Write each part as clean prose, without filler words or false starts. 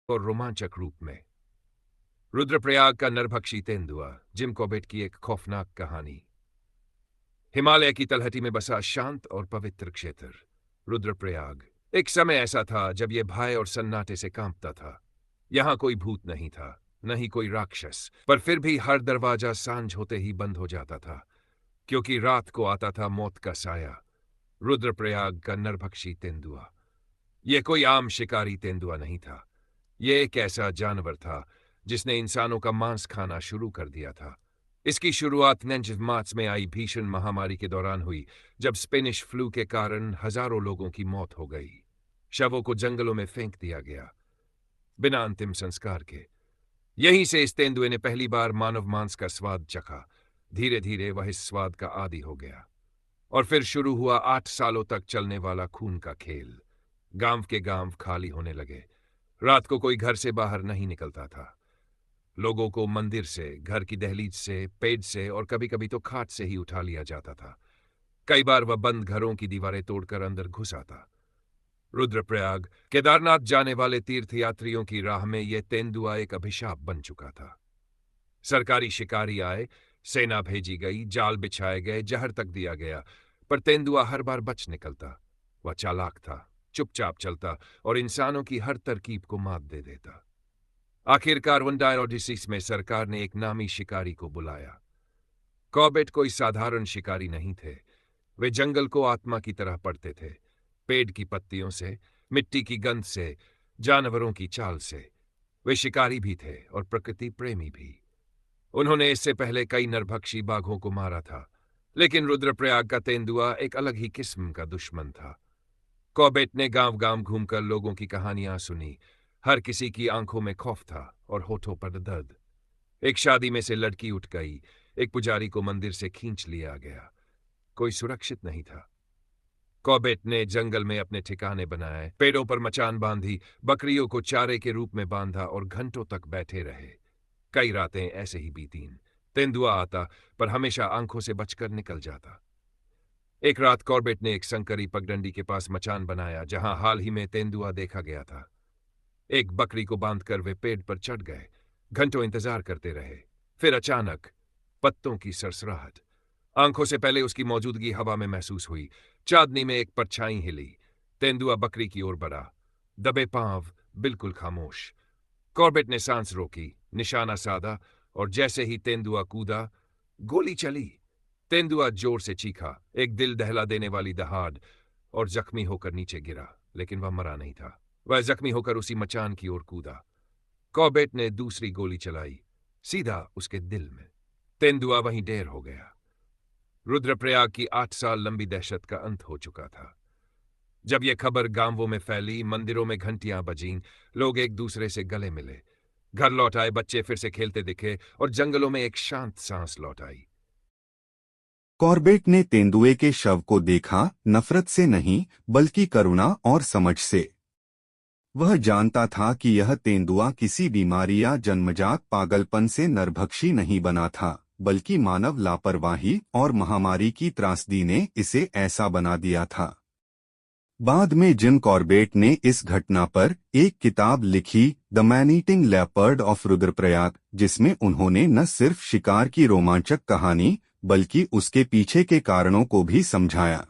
और रोमांचक रूप में। रुद्रप्रयाग का नरभक्षी तेंदुआ, जिम कॉर्बेट की एक खौफनाक कहानी। हिमालय की तलहटी में बसा शांत और पवित्र क्षेत्र रुद्रप्रयाग। एक समय ऐसा था जब यह भय और सन्नाटे से कांपता था। यहां कोई भूत नहीं था, न ही कोई राक्षस, पर फिर भी हर दरवाजा सांझ होते ही बंद हो जाता था, क्योंकि रात को आता था मौत का साया। रुद्रप्रयाग का नरभक्षी तेंदुआ। यह कोई आम शिकारी तेंदुआ नहीं था। यह एक ऐसा जानवर था जिसने इंसानों का मांस खाना शुरू कर दिया था। इसकी शुरुआत 9 मार्च में आई भीषण महामारी के दौरान हुई, जब स्पेनिश फ्लू के कारण हजारों लोगों की मौत हो गई। शवों को जंगलों में फेंक दिया गया, बिना अंतिम संस्कार के। यहीं से इस तेंदुए ने पहली बार मानव मांस का स्वाद चखा। धीरे धीरे वह इस स्वाद का आदी हो गया। और फिर शुरू हुआ 8 सालों तक चलने वाला खून का खेल। गांव के गांव खाली होने लगे। रात को कोई घर से बाहर नहीं निकलता था। लोगों को मंदिर से, घर की दहलीज से, पेड़ से और कभी कभी तो खाट से ही उठा लिया जाता था। कई बार वह बंद घरों की दीवारें तोड़कर अंदर घुस आता। रुद्रप्रयाग, केदारनाथ जाने वाले तीर्थयात्रियों की राह में यह तेंदुआ एक अभिशाप बन चुका था। सरकारी शिकारी आए, सेना भेजी गई, जाल बिछाए गए, जहर तक दिया गया, पर तेंदुआ हर बार बच निकलता। वह चालाक था, चुपचाप चलता और इंसानों की हर तरकीब को मात दे देता। आखिरकार वंडायरोडिसिस में सरकार ने एक नामी शिकारी को बुलाया। कॉर्बेट कोई साधारण शिकारी नहीं थे। वे जंगल को आत्मा की तरह पढ़ते थे। पेड़ की पत्तियों से, मिट्टी की गंध से, जानवरों की चाल से। वे शिकारी भी थे और प्रकृति प्रेमी भी। उन्होंने इससे पहले कई नरभक्षी बाघों को मारा था, लेकिन रुद्रप्रयाग का तेंदुआ एक अलग ही किस्म का दुश्मन था। कॉर्बेट ने गांव गांव घूमकर लोगों की कहानियां सुनी। हर किसी की आंखों में खौफ था और होठों पर दर्द। एक शादी में से लड़की उठ गई, एक पुजारी को मंदिर से खींच लिया गया। कोई सुरक्षित नहीं था। कॉर्बेट ने जंगल में अपने ठिकाने बनाए, पेड़ों पर मचान बांधी, बकरियों को चारे के रूप में बांधा और घंटों तक बैठे रहे। कई रातें ऐसे ही बीतीं। तेंदुआ आता, पर हमेशा आंखों से बचकर निकल जाता। एक रात कॉर्बेट ने एक संकरी पगडंडी के पास मचान बनाया, जहां हाल ही में तेंदुआ देखा गया था। एक बकरी को बांधकर वे पेड़ पर चढ़ गए। घंटों इंतजार करते रहे। फिर अचानक पत्तों की सरसराहट। आंखों से पहले उसकी मौजूदगी हवा में महसूस हुई। चांदनी में एक परछाई हिली। तेंदुआ बकरी की ओर बढ़ा, दबे पांव, बिल्कुल खामोश। कॉर्बेट ने सांस रोकी, निशाना साधा, और जैसे ही तेंदुआ कूदा, गोली चली। तेंदुआ जोर से चीखा, एक दिल दहला देने वाली दहाड़, और जख्मी होकर नीचे गिरा, लेकिन वह मरा नहीं था। वह जख्मी होकर उसी मचान की ओर कूदा। कॉर्बेट ने दूसरी गोली चलाई, सीधा उसके दिल में। तेंदुआ वहीं ढेर हो गया। रुद्रप्रयाग की 8 साल लंबी दहशत का अंत हो चुका था। जब यह खबर गांवों में फैली, मंदिरों में घंटियां बजीं, लोग एक दूसरे से गले मिले। घर लौट आए, बच्चे फिर से खेलते दिखे और जंगलों में एक शांत सांस लौट आई। कॉर्बेट ने तेंदुए के शव को देखा, नफरत से नहीं, बल्कि करुणा और समझ से। वह जानता था कि यह तेंदुआ किसी बीमारी या जन्मजात पागलपन से नरभक्षी नहीं बना था, बल्कि मानव लापरवाही और महामारी की त्रासदी ने इसे ऐसा बना दिया था। बाद में जिम कॉर्बेट ने इस घटना पर एक किताब लिखी, the man eating leopard of Rudraprayag, जिसमें उन्होंने न सिर्फ शिकार की रोमांचक कहानी, बल्कि उसके पीछे के कारणों को भी समझाया।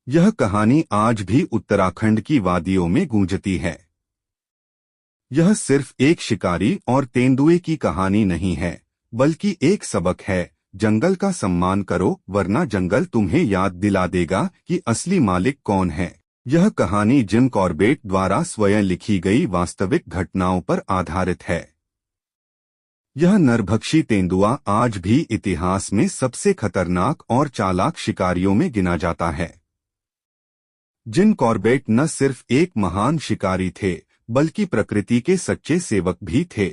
यह कहानी आज भी उत्तराखंड की वादियों में गूंजती है। यह सिर्फ एक शिकारी और तेंदुए की कहानी नहीं है, बल्कि एक सबक है। जंगल का सम्मान करो, वरना जंगल तुम्हें याद दिला देगा कि असली मालिक कौन है। यह कहानी जिम कॉर्बेट द्वारा स्वयं लिखी गई वास्तविक घटनाओं पर आधारित है। यह नरभक्षी तेंदुआ आज भी इतिहास में सबसे खतरनाक और चालाक शिकारियों में गिना जाता है। जिम कॉर्बेट न सिर्फ एक महान शिकारी थे, बल्कि प्रकृति के सच्चे सेवक भी थे।